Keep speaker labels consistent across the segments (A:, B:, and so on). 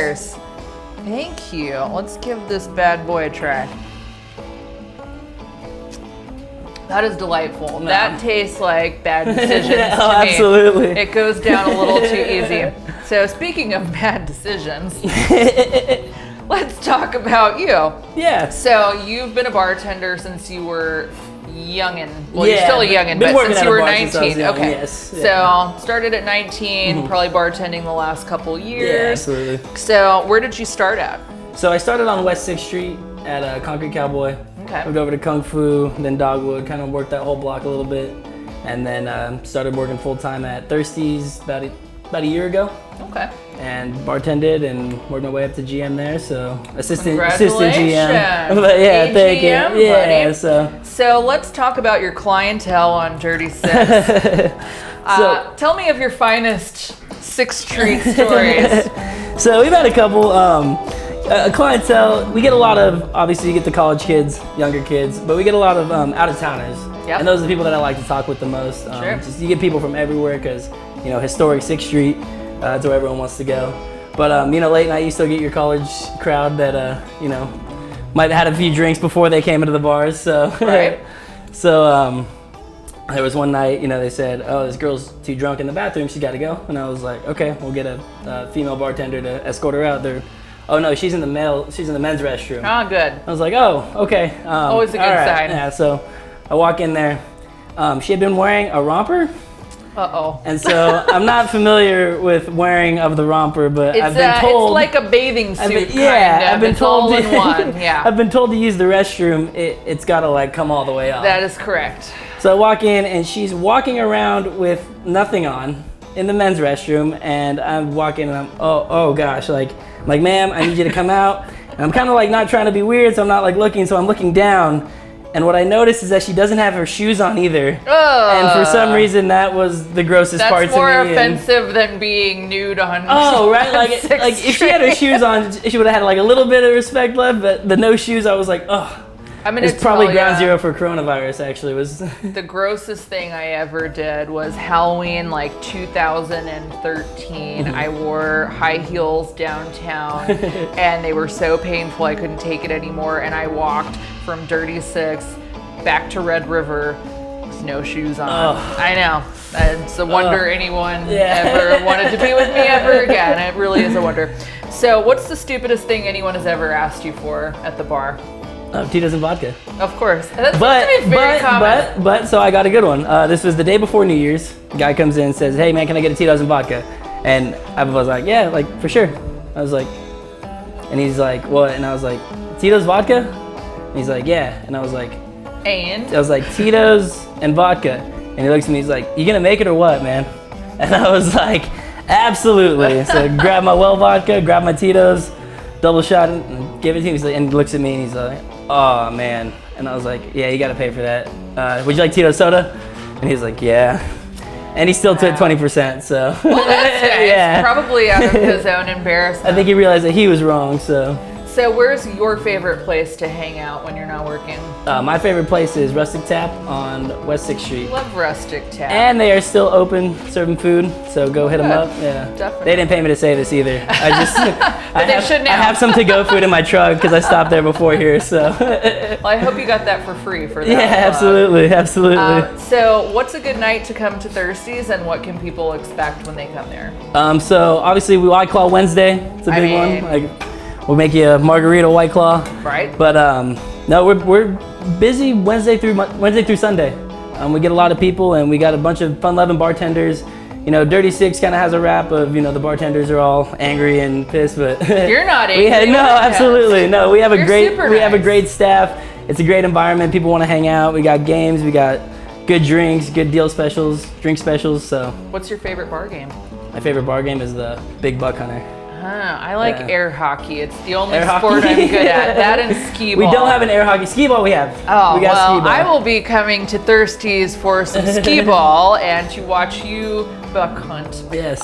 A: Cheers. Thank you. Let's give this bad boy a try. That is delightful. No. That tastes like bad decisions to me.
B: Absolutely.
A: It goes down a little too easy. So speaking of bad decisions, let's talk about you.
B: Yeah.
A: So you've been a bartender since you were youngin'. Well, you're still a youngin', but since you were 19. Okay.
B: Yes.
A: So started at 19, probably bartending the last couple years.
B: Yeah, absolutely.
A: So where did you start at?
B: So I started on West 6th Street at Concrete Cowboy.
A: Okay.
B: Moved over to Kung Fu, then Dogwood, kind of worked that whole block a little bit. And then started working full time at Thirsties about a year ago.
A: Okay.
B: And bartended and worked my way up to GM there, so assistant GM.
A: But
B: yeah, thank you. Yeah,
A: buddy. So let's talk about your clientele on Dirty Six. Tell me of your finest 6th Street stories.
B: So we've had a couple. Clientele, we get a lot of, obviously you get the college kids, younger kids, but we get a lot of out-of-towners.
A: Yep.
B: And those are the people that I like to talk with the most.
A: Sure.
B: Just, you get people from everywhere because, historic 6th Street, that's where everyone wants to go. But, late night you still get your college crowd that, might have had a few drinks before they came into the bars. So,
A: right.
B: So there was one night, they said, oh, this girl's too drunk in the bathroom, she's got to go. And I was like, okay, we'll get a female bartender to escort her out there. Oh no, she's in the men's restroom.
A: Oh, good.
B: I was like, oh, okay.
A: Always a good sign.
B: Yeah, so I walk in there. She had been wearing a romper.
A: Uh-oh.
B: And so I'm not familiar with wearing of the romper, but I've been told.
A: It's like a bathing suit
B: I've been told
A: all in one. Yeah.
B: I've been told to use the restroom. It's got to come all the way up.
A: That is correct.
B: So I walk in and she's walking around with nothing on in the men's restroom, and I'm walking and I'm oh gosh, I'm like, ma'am, I need you to come out. And I'm kind of not trying to be weird, so I'm not looking, so I'm looking down. And what I noticed is that she doesn't have her shoes on either. And for some reason, that was the grossest part to me.
A: That's more offensive than being nude on.
B: Oh, right, if she had her shoes on, she would have had a little bit of respect left, but the no shoes, I was like, oh. It's probably ground zero for coronavirus, actually. Was
A: the grossest thing I ever did was Halloween, 2013. I wore high heels downtown, and they were so painful I couldn't take it anymore. And I walked from Dirty Six back to Red River with no shoes on. I know. It's a wonder anyone ever wanted to be with me ever again. It really is a wonder. So, what's the stupidest thing anyone has ever asked you for at the bar?
B: Tito's and vodka.
A: Of course. That's very common.
B: But, so I got a good one. This was the day before New Year's. The guy comes in and says, hey man, can I get a Tito's and vodka? And I was like, yeah, for sure. I was like, and he's like, what? And I was like, Tito's vodka? And he's like, yeah. And I was like, Tito's and vodka. And he looks at me, he's like, you gonna make it or what, man? And I was like, absolutely. So grab my well vodka, grab my Tito's, double shot and give it to him. And he looks at me and he's like, oh man. And I was like, yeah, you gotta pay for that. Would you like Tito's soda? And he's like, yeah. And he still took 20%, so.
A: Well, that's nice. Yeah. Probably out of his own embarrassment.
B: I think he realized that he was wrong, so.
A: So where's your favorite place to hang out when you're not working?
B: My favorite place is Rustic Tap on West 6th Street.
A: Love Rustic Tap.
B: And they are still open serving food, so go hit them up. Yeah,
A: definitely.
B: They didn't pay me to say this either. I have some to-go food in my truck because I stopped there before here. So.
A: Well, I hope you got that for free for that.
B: Yeah, absolutely.
A: So what's a good night to come to Thirsties, and what can people expect when they come there?
B: So obviously we White Claw Wednesday. It's a big one. We'll make you a margarita White Claw.
A: Right.
B: But no, we're busy Wednesday through Sunday. We get a lot of people, and we got a bunch of fun-loving bartenders. Dirty Six kind of has a rap of, the bartenders are all angry and pissed, but
A: you're not angry.
B: Absolutely no. We have a
A: have
B: great staff. It's a great environment. People want to hang out. We got games. We got good drinks, good drink specials. So.
A: What's your favorite bar game?
B: My favorite bar game is the Big Buck Hunter.
A: I like air hockey. It's the only sport I'm good at. That and skee ball.
B: We don't have an air hockey. Skee ball we have.
A: Oh,
B: we got skee ball.
A: I will be coming to Thirsties for some skee ball and to watch you buck hunt.
B: Yes.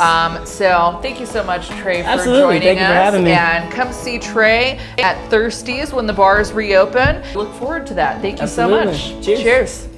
A: So thank you so much, Trae, for
B: Absolutely.
A: joining
B: Thank you for having me.
A: And come see Trae at Thirsties when the bars reopen. Look forward to that. Thank you so much.
B: Cheers.